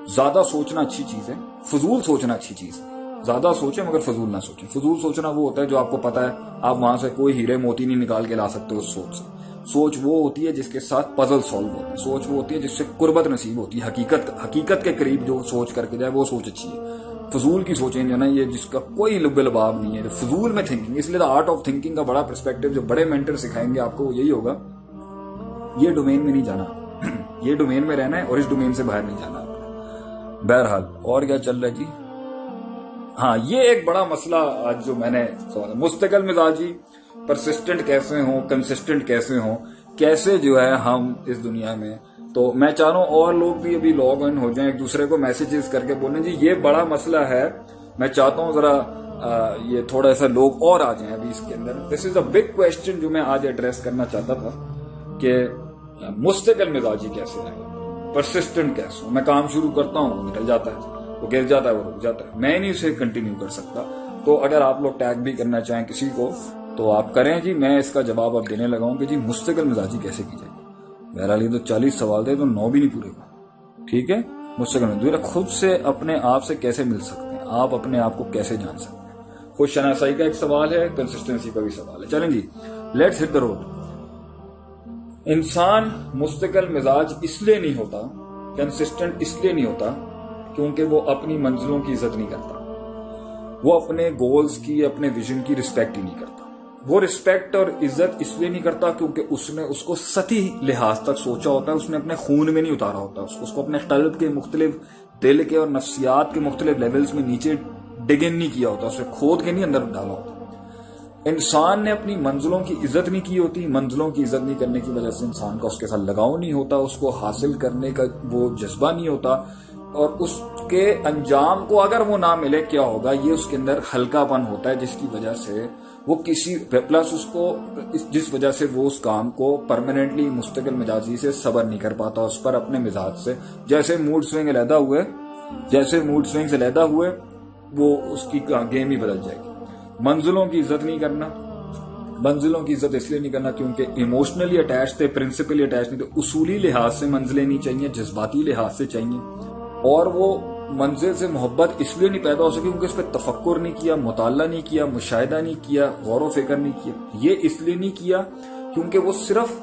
زیادہ سوچنا اچھی چیز ہے، فضول سوچنا اچھی چیز ہے۔ زیادہ سوچیں مگر فضول نہ سوچیں۔ فضول سوچنا وہ ہوتا ہے جو آپ کو پتا ہے آپ وہاں سے کوئی ہیرے موتی نہیں نکال کے لا سکتے اس سوچ سے۔ سوچ وہ ہوتی ہے جس کے ساتھ پزل سالو ہوتا ہے، سوچ وہ ہوتی ہے جس سے قربت نصیب ہوتی ہے، حقیقت کے قریب جو سوچ کر کے جائے وہ سوچ اچھی ہے۔ فضول کی سوچیں جو نا یہ جس کا کوئی لب لباب نہیں ہے، جو فضول میں تھنکنگ، اس لیے آرٹ آف تھنکنگ کا بڑا پرسپیکٹو جو بڑے مینٹر سکھائیں گے آپ کو وہ یہی ہوگا، یہ ڈومین میں نہیں جانا، یہ ڈومین میں رہنا ہے اور اس ڈومین سے باہر نہیں جانا۔ بہرحال اور کیا چل رہا ہے جی؟ ہاں، یہ ایک بڑا مسئلہ آج جو میں نے سوال، مستقل مزاجی پرسسٹنٹ کیسے ہوں، کنسسٹنٹ کیسے ہوں، کیسے جو ہے ہم اس دنیا میں، تو میں چاہ رہا ہوں اور لوگ بھی ابھی لاگ ان ہو جائیں، ایک دوسرے کو میسیجز کر کے بولیں جی یہ بڑا مسئلہ ہے، میں چاہتا ہوں ذرا یہ تھوڑا سا لوگ اور آ جائیں ابھی اس کے اندر۔ دس از اے بگ کویسچن جو میں آج ایڈریس کرنا چاہتا تھا کہ مستقل مزاجی کیسے ہے، پرسسٹنٹ کیسے ہوں۔ میں کام شروع کرتا ہوں وہ نکل جاتا ہے، وہ گر جاتا ہے، وہ رک جاتا ہے، میں نہیں اسے کنٹینیو کر سکتا۔ تو اگر آپ لوگ ٹیگ بھی کرنا چاہیں کسی کو تو آپ کریں جی، میں اس کا جواب اب دینے لگا ہوں کہ جی مستقل مزاجی کیسے کی جائے گی۔ بہرحال یہ تو 40 سوال تھے تو 9 بھی نہیں پورے ہوئے، ٹھیک ہے۔ مستقل مزاجی خود سے اپنے آپ سے کیسے مل سکتے ہیں، آپ اپنے آپ کو کیسے جان سکتے ہیں۔ خود شناسائی کا ایک سوال ہے، کنسسٹنسی کا بھی سوال ہے۔ چلیں جی، لیٹس ہٹ دا روڈ۔ انسان مستقل مزاج اس لیے نہیں ہوتا، کنسسٹنٹ اس لیے نہیں ہوتا کیونکہ وہ اپنی منزلوں کی عزت نہیں کرتا، وہ اپنے گولز کی، اپنے ویژن کی رسپیکٹ ہی نہیں کرتا۔ وہ رسپیکٹ اور عزت اس لیے نہیں کرتا کیونکہ اس نے اس کو سطحی لحاظ تک سوچا ہوتا ہے، اس نے اپنے خون میں نہیں اتارا ہوتا، اس کو اپنے قلب کے مختلف، دل کے اور نفسیات کے مختلف لیولز میں نیچے ڈگن نہیں کیا ہوتا، اسے کھود کے نہیں اندر ڈالا ہوتا۔ انسان نے اپنی منزلوں کی عزت نہیں کی ہوتی، منزلوں کی عزت نہیں کرنے کی وجہ سے انسان کا اس کے ساتھ لگاؤ نہیں ہوتا، اس کو حاصل کرنے کا وہ جذبہ نہیں ہوتا، اور اس کے انجام کو اگر وہ نہ ملے کیا ہوگا، یہ اس کے اندر ہلکا پن ہوتا ہے جس کی وجہ سے وہ کسی پلس اس کو جس وجہ سے وہ اس کام کو پرماننٹلی مستقل مزاجی سے صبر نہیں کر پاتا اس پر اپنے مزاج سے۔ جیسے موڈ سوئنگ علیحدہ ہوئے وہ اس کی گیم ہی بدل جائے گی۔ منزلوں کی عزت نہیں کرنا، منزلوں کی عزت اس لیے نہیں کرنا کیونکہ ایموشنلی اٹیچ تھے، پرنسپلی اٹیچ نہیں تھے، اصولی لحاظ سے منزلیں نہیں چاہیے، جذباتی لحاظ سے چاہیے، اور وہ منزل سے محبت اس لیے نہیں پیدا ہو سکی کیونکہ اس پہ تفکر نہیں کیا، مطالعہ نہیں کیا، مشاہدہ نہیں کیا، غور و فکر نہیں کیا۔ یہ اس لیے نہیں کیا کیونکہ وہ صرف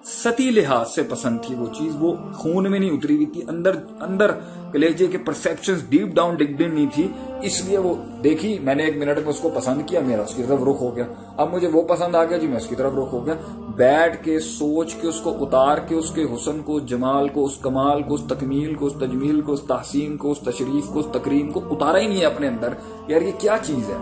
سطحی لحاظ سے پسند تھی، وہ چیز وہ خون میں نہیں اتری ہوئی تھی، اندر کلیجے کے پرسیپشنز ڈیپ ڈاؤن ڈگڈ نہیں تھی، اس لیے وہ دیکھی میں نے 1 منٹ میں اس کو پسند کیا، میرا اس کی طرف رخ ہو گیا، اب مجھے وہ پسند آ گیا جی، میں اس کی طرف رخ ہو گیا۔ بیٹھ کے سوچ کے اس کو اتار کے اس کے حسن کو، اس جمال کو، اس کمال کو، اس تکمیل کو، اس تجمیل کو، اس تحسین کو، اس تشریف کو، اس تکریم کو اتارا ہی نہیں ہے اپنے اندر، یار یہ کیا چیز ہے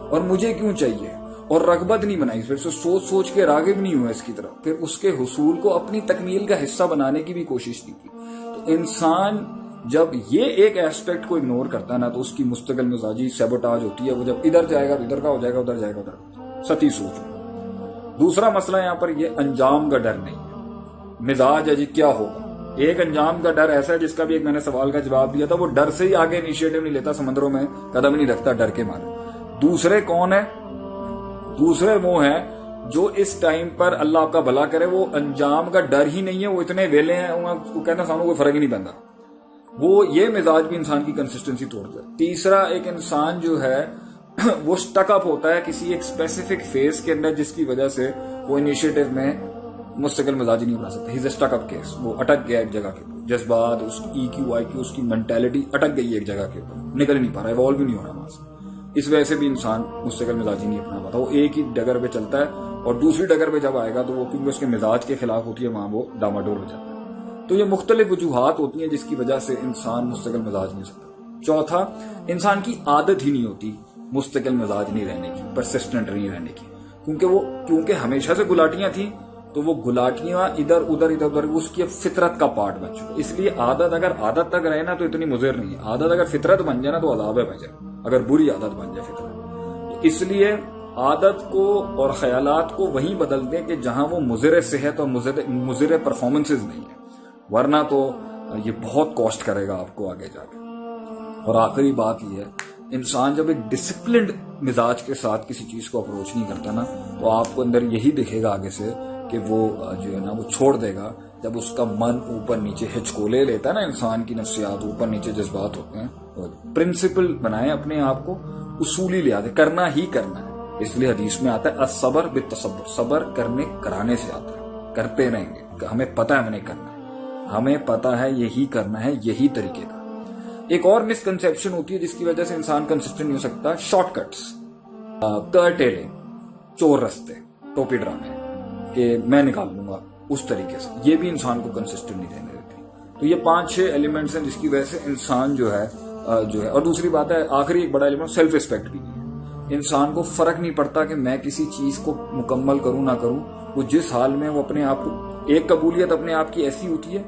اور مجھے کیوں چاہیے، اور رغبت نہیں بنائی، پھر سوچ کے راغب نہیں ہوا اس کی طرف، پھر اس کے حصول کو اپنی تکمیل کا حصہ بنانے کی بھی کوشش نہیں کی۔ تو انسان جب یہ ایک ایسپیکٹ کو اگنور کرتا ہے نا تو اس کی مستقل مزاجی سیبوٹاج ہوتی ہے، وہ جب ادھر جائے گا تو ادھر کا ہو جائے گا، ادھر جائے گا ادھر، سطحی سوچ۔ دوسرا مسئلہ یہاں پر یہ انجام کا ڈر نہیں ہے، مزاج ہے جی کیا ہوگا، ایک انجام کا ڈر ایسا ہے جس کا بھی ایک میں نے سوال کا جواب دیا تھا، وہ ڈر سے ہی آگے انیشیٹو نہیں لیتا، سمندروں میں قدم نہیں رکھتا ڈر کے مارے۔ دوسرے کون ہے؟ دوسرے وہ ہیں جو اس ٹائم پر اللہ آپ کا بھلا کرے وہ انجام کا ڈر ہی نہیں ہے، وہ اتنے ویلے ہیں، وہ کہنا سانوں کوئی فرق ہی نہیں پڑتا، وہ یہ مزاج بھی انسان کی کنسسٹنسی توڑتا ہے۔ تیسرا ایک انسان جو ہے وہ سٹک اپ ہوتا ہے کسی ایک اسپیسیفک فیز کے اندر جس کی وجہ سے وہ انیشیٹو میں مستقل مزاج نہیں بنا سکتا، ہی از اے سٹک اپ کیس، وہ اٹک گیا ایک جگہ کے اوپر، جذبات، اس کی ای کیو آئی کیو، اس کی مینٹیلٹی اٹک گئی ایک جگہ کے اوپر، نکل نہیں پا رہا، ایوالو بھی نہیں ہو رہا وہاں سے۔ اس وجہ سے بھی انسان مستقل مزاجی نہیں اپنا پاتا، وہ ایک ہی ڈگر پہ چلتا ہے اور دوسری ڈگر پہ جب آئے گا تو وہ کیونکہ اس کے مزاج کے خلاف ہوتی ہے وہاں وہ ڈاماڈول ہو جاتا ہے۔ تو یہ مختلف وجوہات ہوتی ہیں جس کی وجہ سے انسان مستقل مزاج نہیں سکتا۔ چوتھا، انسان کی عادت ہی نہیں ہوتی مستقل مزاج نہیں رہنے کی، پرسسٹنٹ نہیں رہنے کی، کیونکہ ہمیشہ سے گلاٹیاں تھیں تو وہ گلاٹیاں ادھر ادھر اس کی فطرت کا پارٹ بن چکا۔ اس لیے عادت اگر عادت تک رہے نا تو اتنی مضر نہیں ہے، عادت اگر فطرت بن جائے نا تو عذاب ہے بھائی، اگر بری عادت بن جائے فطرت۔ اس لیے عادت کو اور خیالات کو وہیں بدل دیں کہ جہاں وہ مضر صحت اور مضر پرفارمنسز نہیں ہے، ورنہ تو یہ بہت کاسٹ کرے گا آپ کو آگے جا کے۔ اور آخری بات یہ ہے، انسان جب ایک ڈسپلنڈ مزاج کے ساتھ کسی چیز کو اپروچ نہیں کرتا نا تو آپ کو اندر یہی دکھے گا آگے سے کہ وہ جو ہے نا وہ چھوڑ دے گا جب اس کا من اوپر نیچے ہچکولے لیتا ہے نا، انسان کی نفسیات اوپر نیچے جذبات ہوتے ہیں، پرنسپل بنائیں اپنے آپ کو، اصولی لحاظ سے کرنا ہی کرنا ہے۔ اس لیے حدیث میں آتا ہے الصبر بالتصبر، صبر کرانے سے آتا ہے، کرتے رہیں گے، ہمیں پتہ ہے ہمیں نہیں کرنا ہے، ہمیں پتہ ہے یہی کرنا ہے، یہی طریقے کا۔ ایک اور مسکنسیپشن ہوتی ہے جس کی وجہ سے انسان کنسسٹنٹ نہیں ہو سکتا، شارٹ کٹس، کرٹیلنگ، چور رستے، ٹوپی ڈرامے کہ میں نکال لوں گا اس طریقے سے، یہ بھی انسان کو کنسسٹنٹ نہیں رہنے دیتی۔ تو یہ 5-6 ایلیمنٹس ہیں جس کی وجہ سے انسان جو ہے اور دوسری بات ہے، آخری ایک بڑا ایلیمنٹ سیلف ریسپیکٹ بھی ہے۔ انسان کو فرق نہیں پڑتا کہ میں کسی چیز کو مکمل کروں نہ کروں، وہ جس حال میں وہ اپنے آپ کو، ایک قبولیت اپنے آپ کی ایسی ہوتی ہے،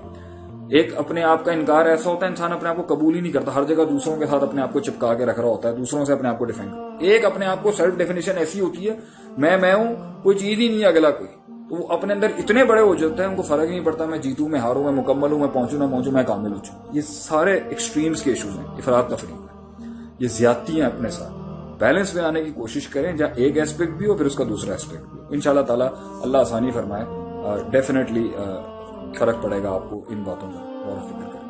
ایک اپنے آپ کا انکار ایسا ہوتا ہے، انسان اپنے آپ کو قبول ہی نہیں کرتا، ہر جگہ دوسروں کے ساتھ اپنے آپ کو چپکا کے رکھ رہا ہوتا ہے، دوسروں سے اپنے آپ کو ڈیفینڈ۔ ایک اپنے آپ کو سیلف ڈیفینیشن ایسی ہوتی ہے، میں ہوں، کوئی چیز ہی نہیں ہے اگلا کوئی، تو وہ اپنے اندر اتنے بڑے ہو جاتے ہیں، ان کو فرق ہی نہیں پڑتا میں جیتوں، میں ہاروں، میں مکمل ہوں، میں پہنچوں نہ پہنچوں، میں کامل ہو چکوں۔ یہ سارے ایکسٹریمز کے ایشوز ہیں، افراط تفریط ہیں، یہ زیادتی ہیں اپنے ساتھ۔ بیلنس میں آنے کی کوشش کریں جہاں ایک ایسپیکٹ بھی ہو پھر اس کا دوسرا ایسپیکٹ بھی ہو۔ انشاءاللہ تعالیٰ اللہ آسانی فرمائے، ڈیفینیٹلی فرق پڑے گا آپ کو ان باتوں کا، غور و فکر کریں۔